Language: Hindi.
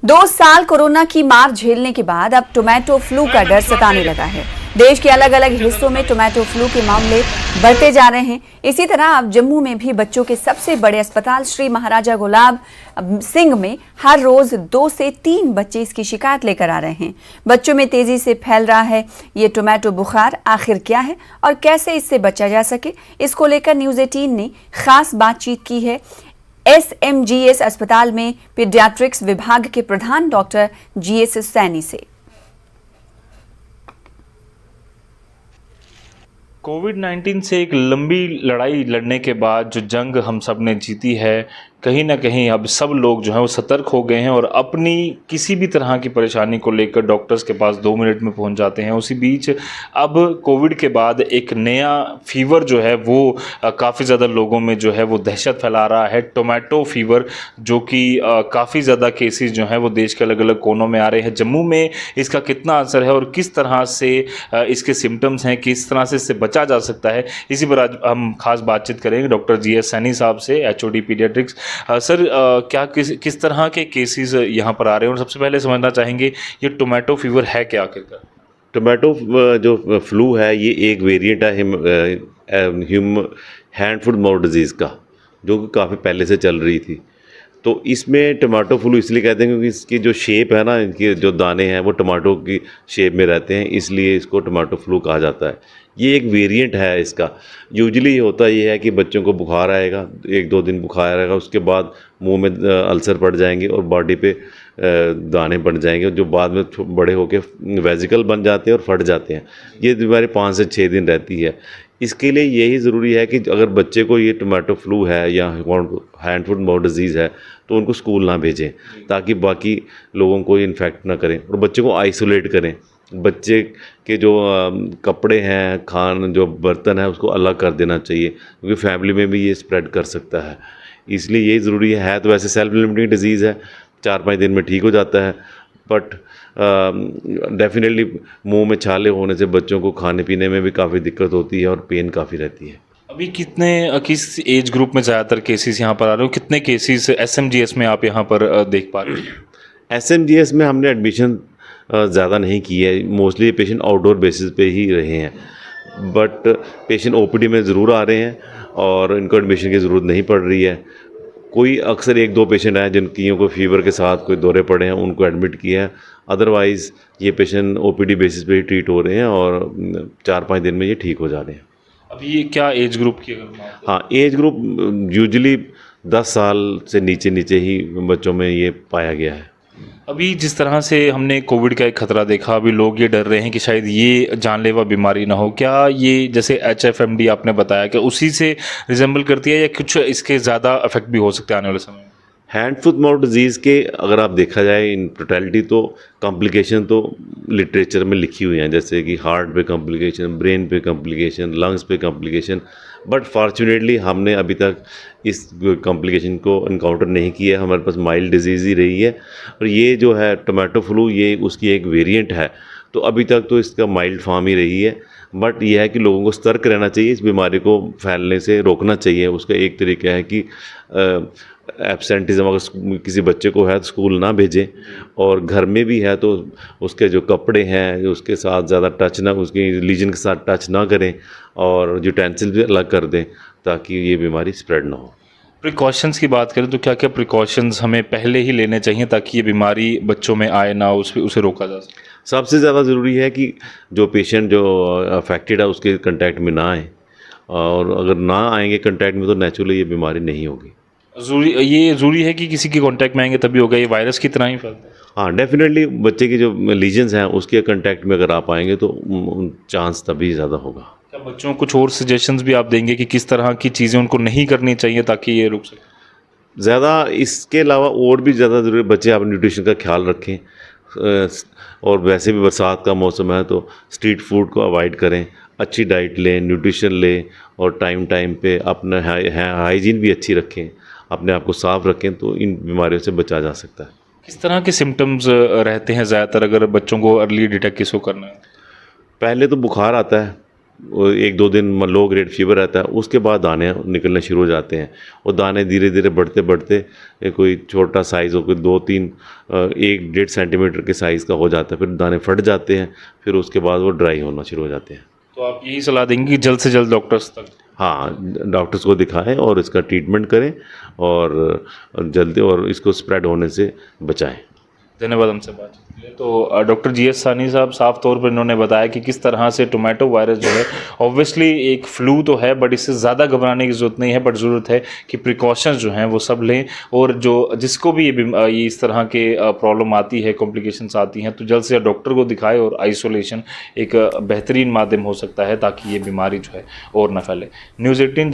2 साल कोरोना की मार झेलने के बाद अब टोमेटो फ्लू का डर सताने लगा है। देश के अलग अलग हिस्सों में टोमेटो फ्लू के मामले बढ़ते जा रहे हैं। इसी तरह अब जम्मू में भी बच्चों के सबसे बड़े अस्पताल श्री महाराजा गुलाब सिंह में हर रोज 2 से 3 बच्चे इसकी शिकायत लेकर आ रहे हैं। बच्चों में तेजी से फैल रहा है ये टोमेटो बुखार, आखिर क्या है और कैसे इससे बचा जा सके, इसको लेकर न्यूज़ 18 ने खास बातचीत की है SMGS अस्पताल में पीडियाट्रिक्स विभाग के प्रधान डॉक्टर GS सैनी से। कोविड-19 से एक लंबी लड़ाई लड़ने के बाद जो जंग हम सब ने जीती है, कहीं ना कहीं अब सब लोग जो हैं वो सतर्क हो गए हैं और अपनी किसी भी तरह की परेशानी को लेकर डॉक्टर्स के पास 2 मिनट में पहुंच जाते हैं। उसी बीच अब कोविड के बाद एक नया फीवर जो है वो काफ़ी ज़्यादा लोगों में जो है वो दहशत फैला रहा है, टोमेटो फीवर, जो कि काफ़ी ज़्यादा केसेस जो हैं वो देश के अलग अलग कोनों में आ रहे हैं। जम्मू में इसका कितना असर है और किस तरह से इसके सिम्टम्स हैं, किस तरह से इससे बचा जा सकता है, इसी पर आज हम खास बातचीत करेंगे डॉक्टर GS सैनी साहब से, HOD पीडियाट्रिक्स। सर, क्या किस तरह के केसेस यहाँ पर आ रहे हैं और सबसे पहले समझना चाहेंगे ये टोमेटो फीवर है क्या आखिरकार? टोमेटो जो फ्लू है ये एक वेरिएंट है हैंड फुट माउथ डिजीज़ का, जो कि काफ़ी पहले से चल रही थी। तो इसमें टमाटो फ्लू इसलिए कहते हैं क्योंकि इसकी जो शेप है ना, इनके जो दाने हैं वो टमाटो की शेप में रहते हैं, इसलिए इसको टमाटो फ्लू कहा जाता है। ये एक वेरिएंट है इसका। यूजुअली होता ये है कि बच्चों को बुखार आएगा, 1-2 दिन बुखार आएगा, उसके बाद मुंह में अल्सर पड़ जाएंगे और बॉडी पे दाने पड़ जाएंगे, जो बाद में बड़े होकर वेजिकल बन जाते हैं और फट जाते हैं। ये बीमारी 5 से 6 दिन रहती है। इसके लिए यही ज़रूरी है कि अगर बच्चे को ये टोमेटो फ्लू है या हैंड फुट माउथ डिजीज़ है तो उनको स्कूल ना भेजें, ताकि बाकी लोगों को इन्फेक्ट ना करें, और बच्चे को आइसोलेट करें। बच्चे के जो कपड़े हैं, जो बर्तन है, उसको अलग कर देना चाहिए, क्योंकि फैमिली में भी ये स्प्रेड कर सकता है। इसलिए यही ज़रूरी है तो वैसे सेल्फ लिमिटिंग डिजीज़ है, 4-5 दिन में ठीक हो जाता है, बट डेफिनेटली मुंह में छाले होने से बच्चों को खाने पीने में भी काफ़ी दिक्कत होती है और पेन काफ़ी रहती है। अभी किस एज ग्रुप में ज़्यादातर केसेस यहाँ पर आ रहे हो, कितने केसेस SMGS में आप यहाँ पर देख पा रहे हैं? SMGS में हमने एडमिशन ज़्यादा नहीं की है, मोस्टली पेशेंट आउटडोर बेसिस पे ही रहे हैं, बट पेशेंट OPD में ज़रूर आ रहे हैं और इनको एडमिशन की ज़रूरत नहीं पड़ रही है। कोई अक्सर 1-2 पेशेंट हैं जिनकी कोई फीवर के साथ कोई दौरे पड़े हैं, उनको एडमिट किया है। अदरवाइज़ ये पेशेंट OPD बेसिस पे ही ट्रीट हो रहे हैं और 4-5 दिन में ये ठीक हो जा रहे हैं। अभी ये क्या एज ग्रुप की अगर? हाँ, एज ग्रुप यूजुअली 10 साल से नीचे ही बच्चों में ये पाया गया है। अभी जिस तरह से हमने कोविड का एक खतरा देखा, अभी लोग ये डर रहे हैं कि शायद ये जानलेवा बीमारी ना हो। क्या ये जैसे HFMD आपने बताया कि उसी से रिजेंबल करती है या कुछ इसके ज़्यादा इफेक्ट भी हो सकते हैं आने वाले समय में? हैंड फुट माउथ डिजीज़ के अगर आप देखा जाए इन टोटलिटी तो कॉम्प्लिकेशन तो लिटरेचर में लिखी हुई हैं, जैसे कि हार्ट पे कॉम्प्लिकेशन, ब्रेन पे कॉम्प्लिकेशन, लंग्स पे कॉम्प्लिकेशन, बट फॉर्चुनेटली हमने अभी तक इस कॉम्प्लिकेशन को इनकाउंटर नहीं किया है। हमारे पास माइल्ड डिजीज़ ही रही है और ये जो है टोमेटो फ्लू ये उसकी एक वेरिएंट है, तो अभी तक तो इसका माइल्ड फॉर्म ही रही है। बट यह है कि लोगों को सतर्क रहना चाहिए, इस बीमारी को फैलने से रोकना चाहिए। उसका एक तरीका है कि एब्सेंटिज़म अगर किसी बच्चे को है तो स्कूल ना भेजें, और घर में भी है तो उसके जो कपड़े हैं उसके साथ ज़्यादा टच ना, उसकी रिलीजन के साथ टच ना करें, और यूटेंसिल भी अलग कर दें ताकि ये बीमारी स्प्रेड ना हो। प्रिकॉशंस की बात करें तो क्या क्या प्रिकॉशंस हमें पहले ही लेने चाहिए ताकि ये बीमारी बच्चों में आए ना, उसे रोका जा सके? सबसे ज़्यादा ज़रूरी है कि जो पेशेंट जो अफेक्टेड है उसके कांटेक्ट में ना आए, और अगर ना आएंगे कांटेक्ट में तो नेचुरली ये बीमारी नहीं होगी। ये ज़रूरी है कि किसी के कांटेक्ट में आएंगे तभी होगा, ये वायरस की तरह ही फैलता है? हाँ, डेफिनेटली बच्चे के जो लीजन्स हैं उसके कांटेक्ट में अगर आप आएंगे तो चांस तभी ज़्यादा होगा। क्या बच्चों को कुछ और सजेशंस भी आप देंगे कि किस तरह की चीज़ें उनको नहीं करनी चाहिए ताकि ये रुक सके? ज़्यादा इसके अलावा और भी ज़्यादा ज़रूरी, बच्चे अपने न्यूट्रिशन का ख्याल रखें, और वैसे भी बरसात का मौसम है तो स्ट्रीट फूड को अवॉइड करें, अच्छी डाइट लें, न्यूट्रिशन लें, और टाइम पे अपना हाइजीन भी अच्छी रखें, अपने आप को साफ़ रखें, तो इन बीमारियों से बचा जा सकता है। किस तरह के सिम्टम्स रहते हैं ज़्यादातर अगर बच्चों को अर्ली डिटेक्ट किसको करना है? पहले तो बुखार आता है, एक दो दिन लो ग्रेड फीवर रहता है, उसके बाद दाने निकलने शुरू हो जाते हैं। और दाने धीरे धीरे बढ़ते बढ़ते कोई छोटा साइज़ हो, कोई 2-3 1-1.5 सेंटीमीटर के साइज़ का हो जाता है, फिर दाने फट जाते हैं, फिर उसके बाद वो ड्राई होना शुरू हो जाते हैं। तो आप यही सलाह देंगे कि जल्द से जल्द डॉक्टर्स तक? हाँ, डॉक्टर्स को दिखाएं और इसका ट्रीटमेंट करें और जल्दी और इसको स्प्रेड होने से बचाएं। धन्यवाद हमसे बात के लिए। तो डॉक्टर जीएस साहनी साहब साफ तौर पर इन्होंने बताया कि किस तरह से टोमेटो वायरस जो है ऑब्वियसली एक फ्लू तो है, बट इससे ज़्यादा घबराने की ज़रूरत नहीं है, बट ज़रूरत है कि प्रिकॉशंस जो हैं वो सब लें। और जो जिसको भी ये इस तरह के प्रॉब्लम आती है, कॉम्प्लिकेशंस आती हैं, तो जल्द से जल्द डॉक्टर को दिखाए। और आइसोलेशन एक बेहतरीन माध्यम हो सकता है ताकि ये बीमारी जो है और ना फैले। न्यूज़ 18